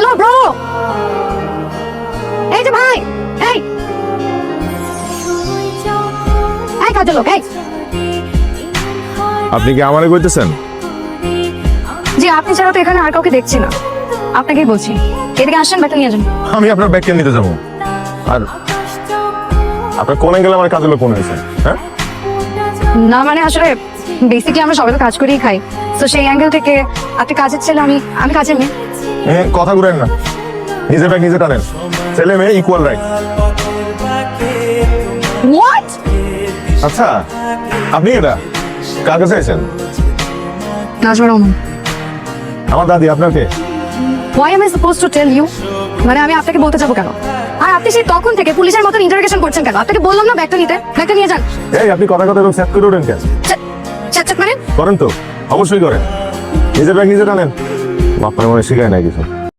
Hello bro, এই যে ভাই, এই এই কাজের লোক, এই আপনি কি আমারে কইতেছেন? জি, আপনি ছাড়া তো এখানে আর কাউকে দেখছি না, আপনাকেই বলছি। এদিকে আসেন, ব্যাগটা নিয়ে যান। আমি আপনার ব্যাগ কেন নিতে যাবো? আর আপনার কোনে গেলে আমার কাজের লোক মনে হয়েছে? হ্যাঁ, না মানে আসলে বেসিক্যালি আমরা সবাই তো কাজ করেই খাই, তো সেই অ্যাঙ্গেল থেকে আপনি কাজের ছেলে, আমি কাজের মেয়ে। কথা ঘুরেন না, নিজের ব্যাগ নিজে টানেন। ছেলে মেয়ে ইকুয়াল রাইট। হোয়াট? আচ্ছা, আপনি এটা কার কাছে আছেন? নাজমা রহমান। আমার দাদি। আপনার কে? Why am I supposed to tell you? মানে আমি আপনাকে বলতে যাবো কেন? আর আপনি সেই তখন থেকে পুলিশের মতন ইন্টারোগেশন করছেন কেন? আপনাকে বললাম না ব্যাগটা নিতে, ব্যাগটা নিয়ে যান। এই আপনি কথা কথা সেট করে ওঠেন কেন? চেক মানে করেন তো, অবশ্যই করেন। নিজের ব্যাগ নিজে টানেন। আপনার মনে শিখায় নাই কিছু।